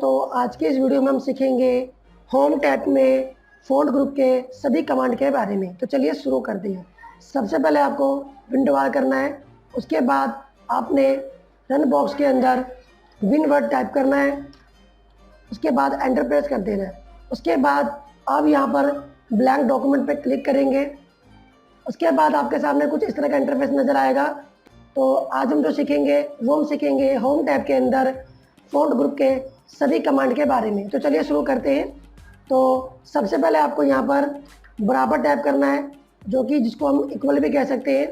तो आज के इस वीडियो में हम सीखेंगे होम टैब में फ़ॉन्ट ग्रुप के सभी कमांड के बारे में। तो चलिए शुरू करते हैं। सबसे पहले आपको विंडो बार करना है। उसके बाद आपने रन बॉक्स के अंदर विन वर्ड टाइप करना है। उसके बाद एंटर प्रेस कर देना है। उसके बाद आप यहाँ पर ब्लैंक डॉक्यूमेंट पे क्लिक करेंगे। उसके बाद आपके सामने कुछ इस तरह का इंटरफेस नज़र आएगा। तो आज हम जो सीखेंगे वो हम सीखेंगे होम टैब के अंदर फ़ॉन्ट ग्रुप के सभी कमांड के बारे में। तो चलिए शुरू करते हैं। तो सबसे पहले आपको यहाँ पर बराबर टाइप करना है, जो कि जिसको हम इक्वल भी कह सकते हैं।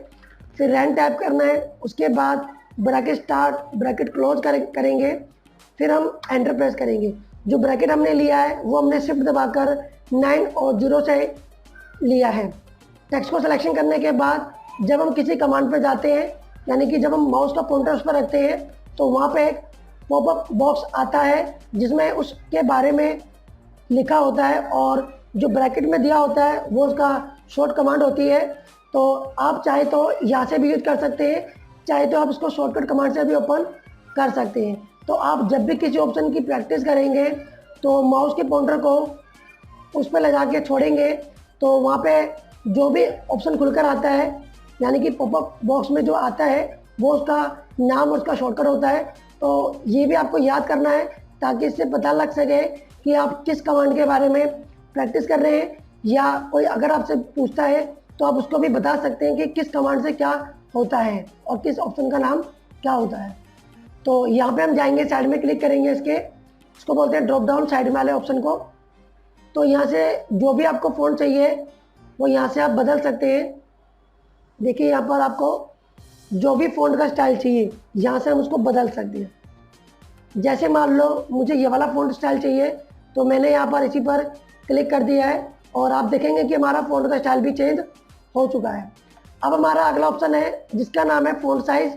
फिर रैन टाइप करना है। उसके बाद ब्रैकेट स्टार्ट ब्रैकेट क्लोज करेंगे। फिर हम एंटर प्रेस करेंगे। जो ब्रैकेट हमने लिया है वो हमने शिफ्ट दबाकर 9 और 0 से लिया है। टेक्स्ट को सिलेक्शन करने के बाद जब हम किसी कमांड पर जाते हैं, यानी कि जब हम माउस का पॉइंटर उस पर रखते हैं, तो वहाँ पे एक पॉपअप बॉक्स आता है जिसमें उसके बारे में लिखा होता है और जो ब्रैकेट में दिया होता है वो उसका शॉर्ट कमांड होती है। तो आप चाहे तो यहाँ से भी यूज कर सकते हैं, चाहे तो आप इसको शॉर्टकट कमांड से भी ओपन कर सकते हैं। तो आप जब भी किसी ऑप्शन की प्रैक्टिस करेंगे तो माउस के पॉइंटर को उस पर लगा के छोड़ेंगे, तो वहाँ पे जो भी ऑप्शन खुलकर आता है, यानी कि पॉपअप बॉक्स में जो आता है वो उसका नाम और उसका शॉर्टकट होता है। तो ये भी आपको याद करना है ताकि इससे पता लग सके कि आप किस कमांड के बारे में प्रैक्टिस कर रहे हैं, या कोई अगर आपसे पूछता है तो आप उसको भी बता सकते हैं कि किस कमांड से क्या होता है और किस ऑप्शन का नाम क्या होता है। तो यहाँ पे हम जाएंगे, साइड में क्लिक करेंगे, इसको बोलते हैं ड्रॉप डाउन साइड में वाले ऑप्शन को। तो यहाँ से जो भी आपको फ़ॉन्ट चाहिए वो यहाँ से आप बदल सकते हैं। देखिए यहाँ पर आपको जो भी फ़ॉन्ट का स्टाइल चाहिए यहाँ से हम उसको बदल सकते हैं। जैसे मान लो मुझे ये वाला फ़ॉन्ट स्टाइल चाहिए, तो मैंने यहाँ पर इसी पर क्लिक कर दिया है और आप देखेंगे कि हमारा फ़ॉन्ट का स्टाइल भी चेंज हो चुका है। अब हमारा अगला ऑप्शन है जिसका नाम है फ़ॉन्ट साइज़,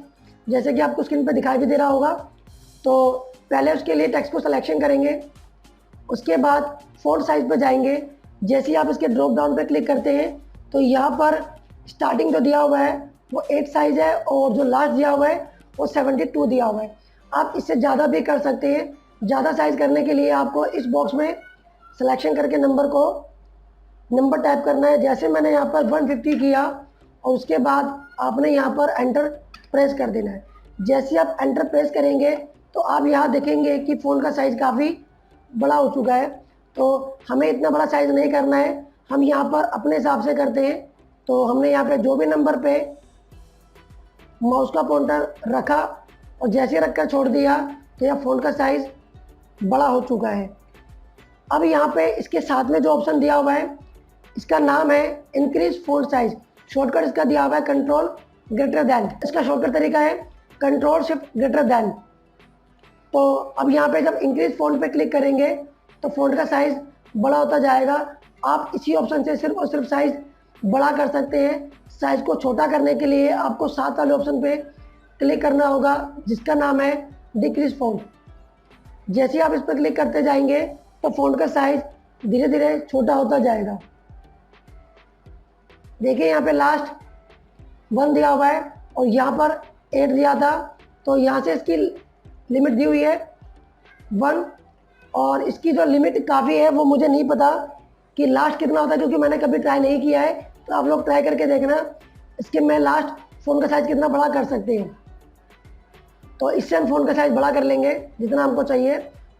जैसे कि आपको स्क्रीन पर दिखाई भी दे रहा होगा। तो पहले उसके लिए टेक्स्ट को सिलेक्शन करेंगे। उसके बाद फ़ॉन्ट साइज़ पर जाएंगे। जैसे ही आप इसके ड्रॉप डाउन पर क्लिक करते हैं तो यहाँ पर स्टार्टिंग जो दिया हुआ है वो 8 साइज़ है और जो लास्ट दिया हुआ है वो 72 दिया हुआ है। आप इससे ज़्यादा भी कर सकते हैं। ज़्यादा साइज़ करने के लिए आपको इस बॉक्स में सिलेक्शन करके नंबर टाइप करना है। जैसे मैंने यहाँ पर 150 किया और उसके बाद आपने यहाँ पर एंटर प्रेस कर देना है। जैसे आप एंटर प्रेस करेंगे तो आप यहाँ देखेंगे कि फ़ॉन्ट का साइज़ काफ़ी बड़ा हो चुका है। तो हमें इतना बड़ा साइज़ नहीं करना है, हम यहाँ पर अपने हिसाब से करते हैं। तो हमने यहाँ पे जो भी नंबर पे माउस का पॉइंटर रखा और जैसे रख कर छोड़ दिया तो यह फ़ॉन्ट का साइज़ बड़ा हो चुका है। अब यहाँ पे इसके साथ में जो ऑप्शन दिया हुआ है इसका नाम है इंक्रीज फ़ॉन्ट साइज़। शॉर्टकट इसका दिया हुआ है कंट्रोल ग्रेटर दैन। इसका शॉर्टकट तरीका है कंट्रोल शिफ्ट ग्रेटर दैन। तो अब यहाँ पे जब इंक्रीज फ़ॉन्ट पे क्लिक करेंगे तो फ़ॉन्ट का साइज़ बड़ा होता जाएगा। आप इसी ऑप्शन से सिर्फ और सिर्फ साइज़ बड़ा कर सकते हैं। साइज़ को छोटा करने के लिए आपको साथ वाले ऑप्शन पे क्लिक करना होगा जिसका नाम है डिक्रीज फ़ॉन्ट। जैसे ही आप इस पर क्लिक करते जाएंगे तो फ़ॉन्ट का साइज़ धीरे धीरे छोटा होता जाएगा। देखिए यहाँ पे लास्ट 1 दिया हुआ है और यहाँ पर 8 दिया था, तो यहाँ से इसकी लिमिट दी हुई है 1 और इसकी जो लिमिट काफ़ी है वो मुझे नहीं पता कि लास्ट कितना होता है, क्योंकि मैंने कभी ट्राई नहीं किया है। तो आप लोग ट्राई करके देखना इसके में लास्ट फ़ॉन्ट का साइज़ कितना बड़ा कर सकते हैं। तो इससे हम फ़ॉन्ट का साइज़ बड़ा कर लेंगे जितना हमको चाहिए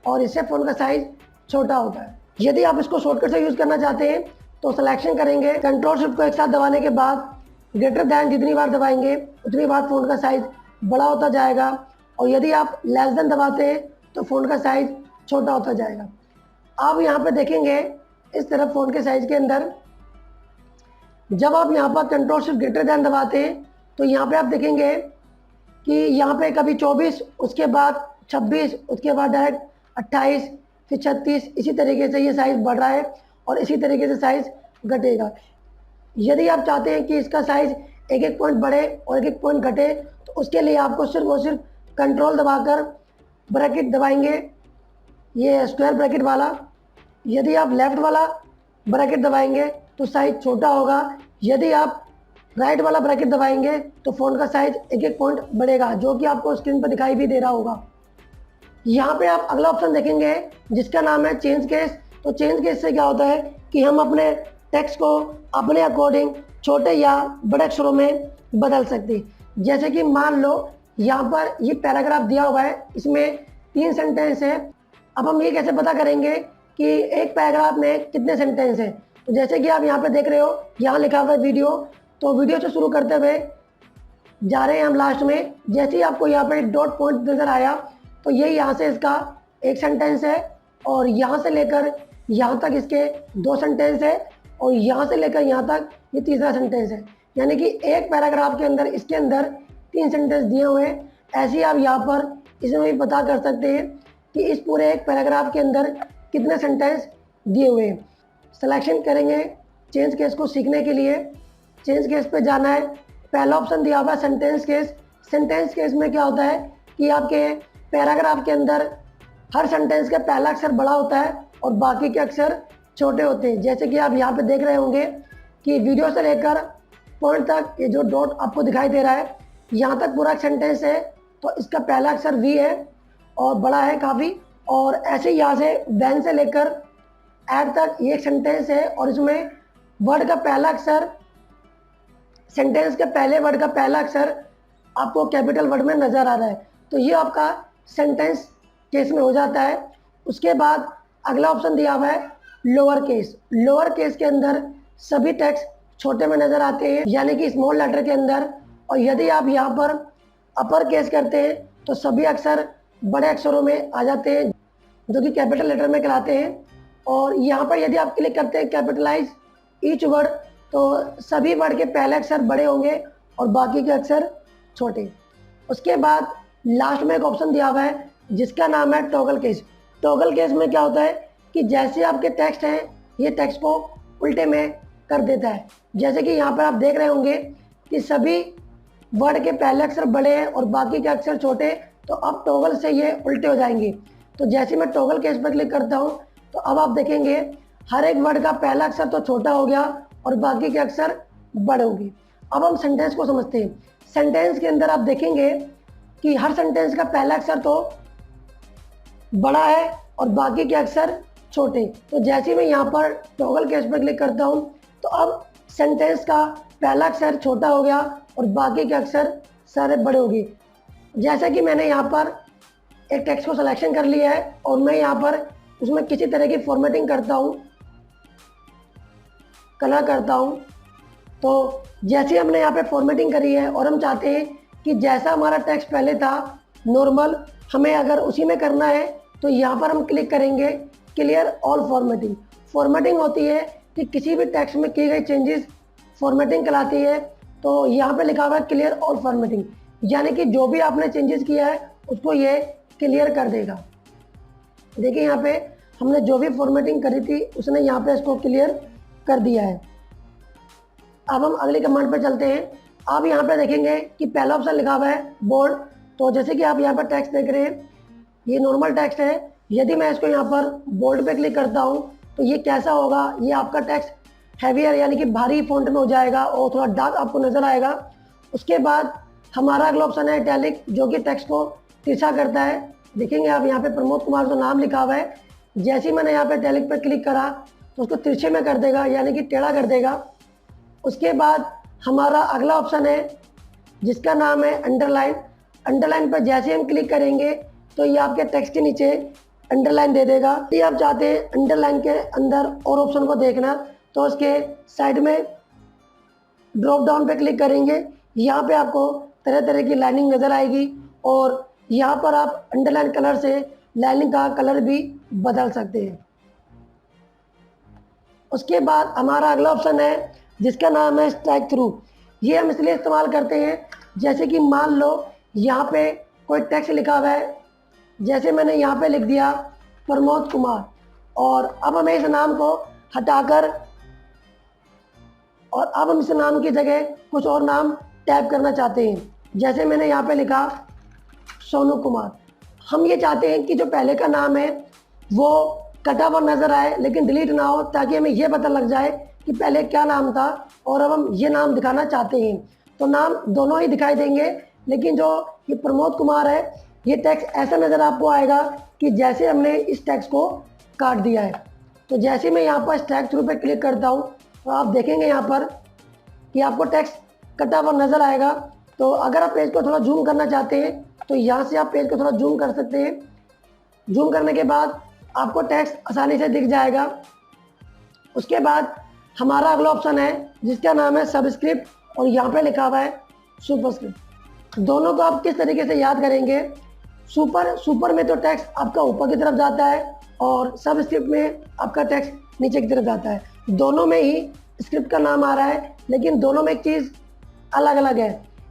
और इससे फ़ॉन्ट का साइज़ छोटा होता है। यदि आप इसको शॉर्टकट से यूज़ करना चाहते हैं तो सिलेक्शन करेंगे, कंट्रोल शिफ्ट को एक साथ दबाने के बाद ग्रेटर दैन जितनी बार दबाएंगे उतनी बार फ़ॉन्ट का साइज़ बड़ा होता जाएगा और यदि आप लेस देन दबाते हैं तो फ़ॉन्ट का साइज़ छोटा होता जाएगा। आप यहाँ पे देखेंगे इस तरफ फ़ॉन्ट के साइज़ के अंदर जब आप यहाँ पर कंट्रोल शिफ्ट ग्रेटर दैन दबाते हैं तो यहाँ पे आप देखेंगे कि यहाँ पे कभी 24, उसके बाद 26, उसके बाद डायरेक्ट 28, फिर 36, इसी तरीके से ये साइज़ बढ़ रहा है और इसी तरीके से साइज़ घटेगा। यदि आप चाहते हैं कि इसका साइज़ एक एक पॉइंट बढ़े और एक एक पॉइंट घटे तो उसके लिए आपको सिर्फ और सिर्फ कंट्रोल दबाकर ब्रैकेट दबाएंगे, ये स्क्वायर ब्रैकेट वाला। यदि आप लेफ़्ट वाला ब्रैकेट दबाएंगे तो साइज़ छोटा होगा। यदि आप राइट वाला ब्रैकेट दबाएंगे तो फ़ॉन्ट का साइज़ एक एक पॉइंट बढ़ेगा, जो कि आपको स्क्रीन पर दिखाई भी दे रहा होगा। यहाँ पे आप अगला ऑप्शन देखेंगे जिसका नाम है चेंज केस। तो चेंज केस से क्या होता है कि हम अपने टेक्स्ट को अपने अकॉर्डिंग छोटे या बड़े अक्षरों में बदल सकते हैं। जैसे कि मान लो यहाँ पर ये पैराग्राफ दिया हुआ है, इसमें 3 सेंटेंस है। अब हम ये कैसे पता करेंगे कि एक पैराग्राफ में कितने सेंटेंस हैं? तो जैसे कि आप यहाँ पे देख रहे हो, यहाँ लिखा हुआ है वीडियो। तो वीडियो से शुरू करते हुए जा रहे हैं हम लास्ट में। जैसे ही आपको यहाँ पे डॉट पॉइंट नज़र आया तो ये यहाँ से इसका एक सेंटेंस है, और यहाँ से लेकर यहाँ तक इसके 2 सेंटेंस है, और यहाँ से लेकर यहाँ तक ये तीसरा सेंटेंस है। यानी कि एक पैराग्राफ के अंदर इसके अंदर 3 सेंटेंस दिए हुए हैं। ऐसे ही आप यहाँ पर इसमें भी पता कर सकते हैं कि इस पूरे एक पैराग्राफ के अंदर कितने सेंटेंस दिए हुए हैं। सिलेक्शन करेंगे चेंज केस को सीखने के लिए। चेंज केस पे जाना है। पहला ऑप्शन दिया हुआ है सेंटेंस केस। सेंटेंस केस में क्या होता है कि आपके पैराग्राफ के अंदर हर सेंटेंस का पहला अक्षर बड़ा होता है और बाकी के अक्षर छोटे होते हैं। जैसे कि आप यहाँ पे देख रहे होंगे कि वीडियो से लेकर पॉइंट तक ये जो डॉट आपको दिखाई दे रहा है, यहाँ तक पूरा सेंटेंस है, तो इसका पहला अक्षर वी है और बड़ा है काफ़ी। और ऐसे ही यहाँ से वैन से लेकर एड तक ये एक सेंटेंस है, और इसमें वर्ड का पहला अक्षर, सेंटेंस के पहले वर्ड का पहला अक्षर आपको कैपिटल वर्ड में नज़र आ रहा है। तो ये आपका सेंटेंस केस में हो जाता है। उसके बाद अगला ऑप्शन दिया हुआ है लोअर केस। लोअर केस के अंदर सभी टेक्स्ट छोटे में नज़र आते हैं, यानी कि स्मॉल लेटर के अंदर। और यदि आप यहाँ पर अपर केस करते हैं तो सभी अक्षर बड़े अक्षरों में आ जाते हैं, जो कि कैपिटल लेटर में कहलाते हैं। और यहाँ पर यदि आप क्लिक करते हैं कैपिटलाइज ईच वर्ड, तो सभी वर्ड के पहले अक्षर बड़े होंगे और बाकी के अक्षर छोटे। उसके बाद लास्ट में एक ऑप्शन दिया हुआ है जिसका नाम है टॉगल केस। टॉगल केस में क्या होता है कि जैसे आपके टेक्स्ट हैं, ये टेक्स्ट को उल्टे में कर देता है। जैसे कि यहाँ पर आप देख रहे होंगे कि सभी वर्ड के पहले अक्षर बड़े हैं और बाकी के अक्षर छोटे, तो अब टॉगल से ये उल्टे हो जाएंगे। तो जैसे मैं टॉगल केस पर क्लिक करता हूँ तो अब आप देखेंगे हर एक वर्ड का पहला अक्षर तो छोटा हो गया और बाकी के अक्षर बड़े हो गए। अब हम सेंटेंस को समझते हैं। सेंटेंस के अंदर आप देखेंगे कि हर सेंटेंस का पहला अक्षर तो बड़ा है और बाकी के अक्षर छोटे। तो जैसे मैं यहाँ पर टॉगल केस पर क्लिक करता हूँ तो अब सेंटेंस का पहला अक्षर छोटा हो गया और बाकी के अक्षर सारे बड़े हो गए। जैसे कि मैंने यहाँ पर एक टेक्स्ट को सिलेक्शन कर लिया है और मैं यहाँ पर उसमें किसी तरह की फॉर्मेटिंग करता हूँ, कलर करता हूँ। तो जैसे हमने यहाँ पे फॉर्मेटिंग करी है और हम चाहते हैं कि जैसा हमारा टेक्स्ट पहले था नॉर्मल, हमें अगर उसी में करना है तो यहाँ पर हम क्लिक करेंगे क्लियर ऑल फॉर्मेटिंग। फॉर्मेटिंग होती है कि किसी भी टेक्स्ट में किए गए चेंजेस फॉर्मेटिंग कहलाती है। तो यहाँ पे लिखा हुआ है क्लियर ऑल फॉर्मेटिंग, यानी कि जो भी आपने चेंजेस किया है उसको ये क्लियर कर देगा। देखिए यहाँ पे हमने जो भी फॉर्मेटिंग करी थी उसने यहाँ पे इसको क्लियर कर दिया है। अब हम अगली कमांड पे चलते हैं। आप यहाँ पे देखेंगे कि पहला ऑप्शन लिखा हुआ है बोल्ड। तो जैसे कि आप यहाँ पर टेक्स्ट देख रहे हैं, ये नॉर्मल टेक्स्ट है। यदि मैं इसको यहाँ पर बोल्ड पे क्लिक करता हूँ तो ये कैसा होगा, ये आपका टेक्स्ट हैवियर यानी कि भारी फॉन्ट में हो जाएगा और थोड़ा डार्क आपको नज़र आएगा। उसके बाद हमारा अगला ऑप्शन है इटैलिक, जो कि टेक्स्ट को तिरछा करता है। देखेंगे आप यहाँ पे प्रमोद कुमार जो नाम लिखा हुआ है, जैसे ही मैंने यहाँ पे इटैलिक पर क्लिक करा तो उसको तिरछे में कर देगा, यानी कि टेढ़ा कर देगा। उसके बाद हमारा अगला ऑप्शन है जिसका नाम है अंडरलाइन। अंडरलाइन पर जैसे हम क्लिक करेंगे तो ये आपके टेक्स्ट के नीचे अंडरलाइन दे देगा। यदि आप चाहते हैं अंडरलाइन के अंदर और ऑप्शन को देखना तो उसके साइड में ड्रॉप डाउन पे क्लिक करेंगे। यहाँ पे आपको तरह तरह की लाइनिंग नज़र आएगी और यहाँ पर आप अंडरलाइन कलर से लाइनिंग का कलर भी बदल सकते हैं। उसके बाद हमारा अगला ऑप्शन है जिसका नाम है स्ट्राइक थ्रू। ये हम इसलिए इस्तेमाल करते हैं जैसे कि मान लो यहाँ पे कोई टेक्स्ट लिखा हुआ है, जैसे मैंने यहाँ पे लिख दिया प्रमोद कुमार, और अब हमें इस नाम को हटाकर और अब हम इस नाम की जगह कुछ और नाम टाइप करना चाहते हैं। जैसे मैंने यहाँ पे लिखा सोनू कुमार। हम ये चाहते हैं कि जो पहले का नाम है वो कटा हुआ नज़र आए लेकिन डिलीट ना हो, ताकि हमें ये पता लग जाए कि पहले क्या नाम था और अब हम ये नाम दिखाना चाहते हैं। तो नाम दोनों ही दिखाई देंगे, लेकिन जो ये प्रमोद कुमार है ये टेक्स्ट ऐसा नज़र आपको आएगा कि जैसे हमने इस टेक्स्ट को काट दिया है। तो जैसे मैं यहाँ पर स्ट्राइक थ्रू पे क्लिक करता हूँ तो आप देखेंगे यहाँ पर कि आपको टेक्स्ट कटा हुआ नज़र आएगा। तो अगर आप पेज को थोड़ा जूम करना चाहते हैं तो यहाँ से आप पेज को थोड़ा जूम कर सकते हैं। जूम करने के बाद आपको टेक्स्ट आसानी से दिख जाएगा। उसके बाद हमारा अगला ऑप्शन है जिसका नाम है सबस्क्रिप्ट और यहाँ पे लिखा हुआ है सुपरस्क्रिप्ट। दोनों को आप किस तरीके से याद करेंगे, सुपर में तो टेक्स्ट आपका ऊपर की तरफ जाता है और सबस्क्रिप्ट में आपका टेक्स्ट नीचे की तरफ जाता है। दोनों में ही स्क्रिप्ट का नाम आ रहा है लेकिन दोनों में एक चीज़ अलग अलग है,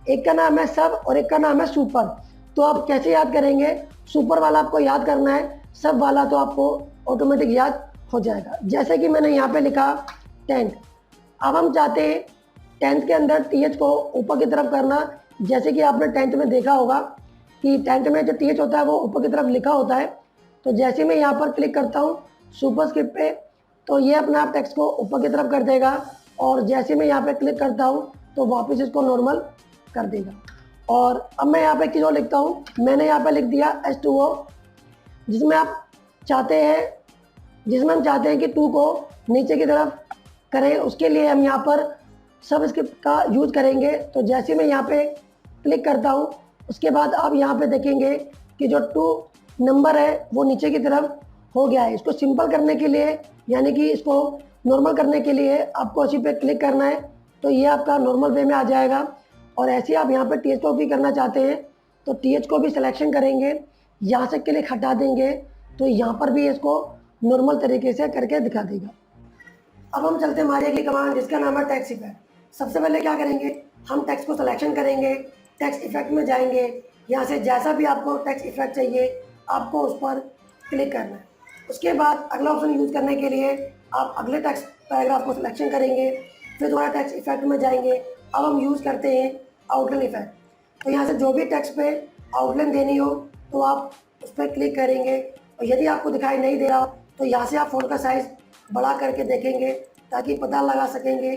एक का नाम है सब और एक का नाम है सुपर। तो आप कैसे याद करेंगे, सुपर वाला आपको याद करना है, सब वाला तो आपको ऑटोमेटिक याद हो जाएगा। जैसे कि मैंने यहाँ पे लिखा 10th। अब हम चाहते हैं 10th के अंदर TH को ऊपर की तरफ करना। जैसे कि आपने 10th में देखा होगा कि 10th में जो TH होता है वो ऊपर की तरफ लिखा होता है। तो जैसे मैं यहाँ पर क्लिक करता हूँ सुपरस्क्रिप्ट पे तो ये अपने आप टेक्स्ट को ऊपर की तरफ कर देगा और जैसे मैं यहाँ पे क्लिक करता हूँ तो वापस इसको नॉर्मल कर देगा। और अब मैं यहाँ पे एक चीज़ और लिखता हूँ, मैंने यहाँ पे लिख दिया H2O, जिसमें हम चाहते हैं कि 2 को नीचे की तरफ करें। उसके लिए हम यहाँ पर सबस्क्रिप्ट का यूज करेंगे। तो जैसे मैं यहाँ पे क्लिक करता हूँ उसके बाद आप यहाँ पे देखेंगे कि जो 2 नंबर है वो नीचे की तरफ हो गया है। इसको सिंपल करने के लिए यानी कि इसको नॉर्मल करने के लिए आपको इसी पे क्लिक करना है तो ये आपका नॉर्मल वे में आ जाएगा। और ऐसे आप यहाँ पे TH को भी करना चाहते हैं तो TH को भी सिलेक्शन करेंगे, यहाँ से क्लिक हटा देंगे तो यहाँ पर भी इसको नॉर्मल तरीके से करके दिखा देगा। अब हम चलते हैं हमारी अगली कमांड जिसका नाम है टेक्स्ट इफेक्ट। सबसे पहले क्या करेंगे, हम टेक्स्ट को सिलेक्शन करेंगे, टेक्स्ट इफेक्ट में जाएंगे, यहाँ से जैसा भी आपको टेक्स्ट इफेक्ट चाहिए आपको उस पर क्लिक करना है। उसके बाद अगला ऑप्शन यूज़ करने के लिए आप अगले टेक्स्ट पैराग्राफ को सिलेक्शन करेंगे, फिर दोबारा टेक्स्ट इफेक्ट में जाएंगे। अब हम यूज़ करते हैं आउटलाइन इफेक्ट। तो यहाँ से जो भी टेक्स्ट पे आउटलाइन देनी हो तो आप उस पर क्लिक करेंगे और यदि आपको दिखाई नहीं दे रहा तो यहाँ से आप फ़ॉन्ट का साइज़ बड़ा करके देखेंगे ताकि पता लगा सकेंगे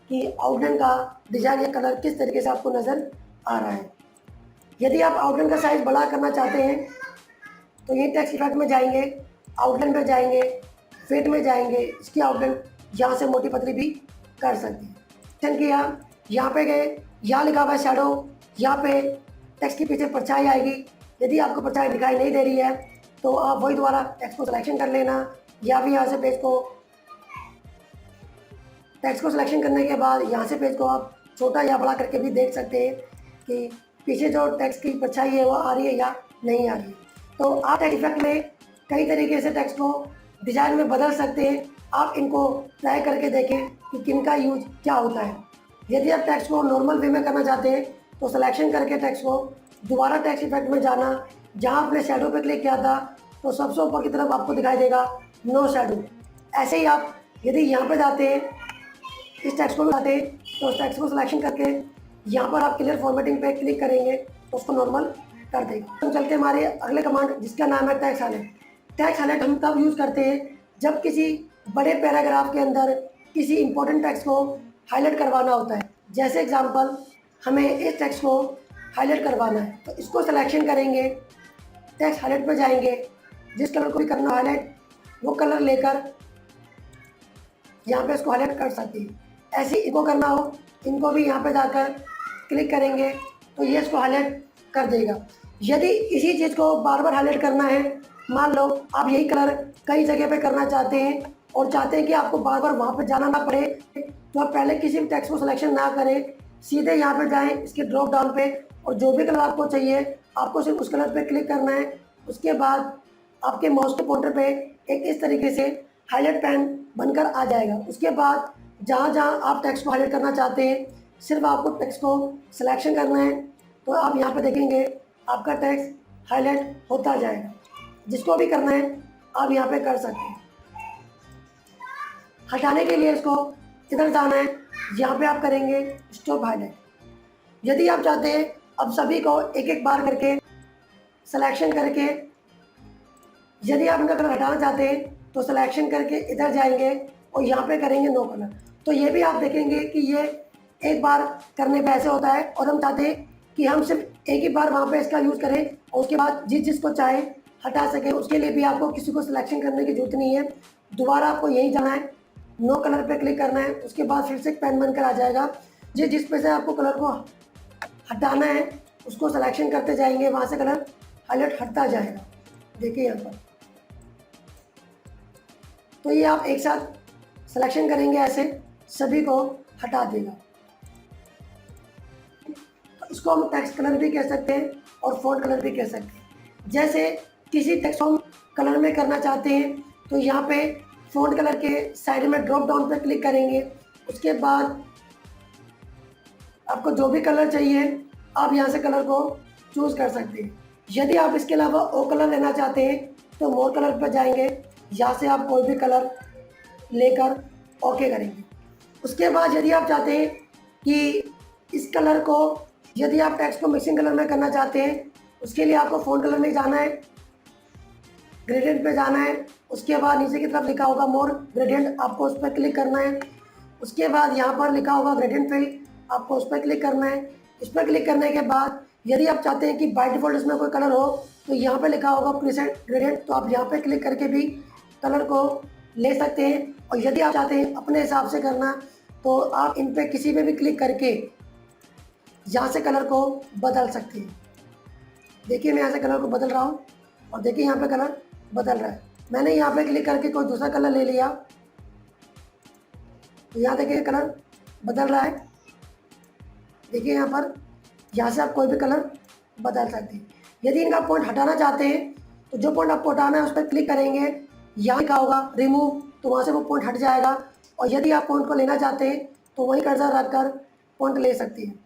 कि आउटलाइन का डिज़ाइन या कलर किस तरीके से आपको नज़र आ रहा है। यदि आप आउटलाइन का साइज़ बड़ा करना चाहते हैं तो ये टेक्स्ट इफेक्ट में जाएंगे, आउटलाइन में जाएंगे, फिट में जाएंगे, इसकी आउटलाइन यहाँ से मोटी पतली भी कर सकते हैं। सेलेक्शन किया, यहाँ पे गए, यहाँ लिखा हुआ है शैडो, यहाँ पे टेक्स्ट के पीछे परछाई आएगी। यदि आपको परछाई दिखाई नहीं दे रही है तो आप वही दोबारा टेक्स्ट को सिलेक्शन कर लेना या भी यहाँ से टेक्स्ट को सिलेक्शन करने के बाद यहाँ से पेज को आप छोटा या बड़ा करके भी देख सकते हैं कि पीछे जो टेक्स्ट की परछाई है वो आ रही है या नहीं आ रही है। तो आप टेक्स्ट इफेक्ट में कई तरीके से टेक्स्ट को डिज़ाइन में बदल सकते हैं। आप इनको ट्राई करके देखें कि किनका यूज क्या होता है। यदि आप टेक्स्ट को नॉर्मल वे में करना चाहते हैं तो सिलेक्शन करके टेक्स्ट को दोबारा टेक्स्ट इफेक्ट में जाना, जहाँ आपने शैडो पे क्लिक किया था तो सबसे ऊपर की तरफ आपको दिखाई देगा नो शैडो। ऐसे ही आप यदि यहाँ पे जाते हैं, इस टेक्स्ट को भी जाते हैं तो उस टेक्स्ट को सिलेक्शन करके यहाँ पर आप क्लियर फॉर्मेटिंग पे क्लिक करेंगे तो उसको नॉर्मल कर देगा। हम चलते हैं हमारे अगले कमांड जिसका नाम है टेक्स्ट हाईलाइट। टेक्स्ट हाईलाइट हम तब यूज़ करते हैं जब किसी बड़े पैराग्राफ के अंदर किसी इंपॉर्टेंट टेक्स्ट को हाईलाइट करवाना होता है। जैसे एग्जांपल हमें इस टेक्स्ट को हाईलाइट करवाना है तो इसको सिलेक्शन करेंगे, टेक्स्ट हाईलाइट पर जाएंगे, जिस कलर को भी करना हाईलाइट वो कलर लेकर यहाँ पे इसको हाईलाइट कर सकते हैं। ऐसे इनको करना हो इनको भी यहाँ पे जाकर क्लिक करेंगे तो ये इसको हाईलाइट कर देगा। यदि इसी चीज़ को बार बार हाईलाइट करना है, मान लो आप यही कलर कई जगह पे करना चाहते हैं और चाहते हैं कि आपको बार बार वहाँ पे जाना ना पड़े, तो आप पहले किसी भी टेक्स्ट को सिलेक्शन ना करें, सीधे यहाँ पे जाएं इसके ड्रॉप डाउन पे और जो भी कलर आपको चाहिए आपको सिर्फ उस कलर पे क्लिक करना है। उसके बाद आपके माउस के पॉइंटर पे एक इस तरीके से हाईलाइट पेन बनकर आ जाएगा। उसके बाद जहाँ जहाँ आप टेक्स्ट को हाईलाइट करना चाहते हैं सिर्फ आपको टेक्स्ट को सिलेक्शन करना है तो आप यहाँ पे देखेंगे आपका टेक्स्ट हाईलाइट होता जाएगा। जिसको भी करना है आप यहाँ पे कर सकते हैं। हटाने के लिए इसको इधर जाना है, यहाँ पे आप करेंगे स्टॉप हाईलाइट। यदि आप चाहते हैं अब सभी को एक एक बार करके सिलेक्शन करके, यदि आप इनका कलर हटाना चाहते हैं तो सिलेक्शन करके इधर जाएंगे और यहाँ पे करेंगे नो कलर। तो ये भी आप देखेंगे कि ये एक बार करने पे ऐसे होता है और हम चाहते हैं कि हम सिर्फ एक ही बार वहाँ पे इसका यूज़ करें और उसके बाद जिसको चाहे हटा सकें। उसके लिए भी आपको किसी को सिलेक्शन करने की ज़रूरत नहीं है। दोबारा आपको यहीं जाना है, नो कलर पे क्लिक करना है, उसके बाद फिर से एक पेन बनकर आ जाएगा। जिस पे से आपको कलर को हटाना है उसको सिलेक्शन करते जाएंगे, वहाँ से कलर हाईलाइट हटता जाएगा। देखिए यहाँ पर, तो ये आप एक साथ सिलेक्शन करेंगे, ऐसे सभी को हटा देगा। तो इसको हम टेक्स्ट कलर भी कह सकते हैं और फ़ॉन्ट कलर भी कह सकते हैं। जैसे किसी टेक्स्ट हम कलर में करना चाहते हैं तो यहाँ पे फ़ॉन्ट कलर के साइड में ड्रॉप डाउन पर क्लिक करेंगे। उसके बाद आपको जो भी कलर चाहिए आप यहाँ से कलर को चूज़ कर सकते हैं। यदि आप इसके अलावा और कलर लेना चाहते हैं तो मोर कलर पर जाएंगे, यहाँ से आप कोई भी कलर लेकर ओके करेंगे। उसके बाद यदि आप चाहते हैं कि इस कलर को, यदि आप टेक्स्ट को मिक्सिंग कलर में करना चाहते हैं, उसके लिए आपको फ़ॉन्ट कलर में जाना है, ग्रेडियंट पे जाना है। उसके बाद नीचे की तरफ लिखा होगा मोर ग्रेडियंट, आपको उस पर क्लिक करना है। उसके बाद यहाँ पर लिखा होगा ग्रेडियंट फिल, आपको उस पर क्लिक करना है। इस पर क्लिक करने के बाद यदि आप चाहते हैं कि बाय डिफ़ॉल्ट इसमें कोई कलर हो तो यहाँ पे लिखा होगा प्रीसेट ग्रेडियंट, तो आप यहाँ पे क्लिक करके भी कलर को ले सकते हैं। और यदि आप चाहते हैं अपने हिसाब से करना तो आप इन पे किसी पे भी क्लिक करके यहाँ से कलर को बदल सकते हैं। देखिए मैं यहाँ से कलर को बदल रहा हूँ और देखिए यहाँ पे कलर बदल रहा है। मैंने यहाँ पे क्लिक करके कोई दूसरा कलर ले लिया तो यहाँ देखिए कलर बदल रहा है। देखिए यहाँ से आप कोई भी कलर बदल सकते हैं। यदि इनका पॉइंट हटाना चाहते हैं तो जो पॉइंट आपको हटाना है उस पर क्लिक करेंगे, यहाँ लिखा होगा रिमूव, तो वहाँ से वो पॉइंट हट जाएगा। और यदि आप पॉइंट को लेना चाहते हैं तो वहीं कर्सर रखकर पॉइंट ले सकते हैं।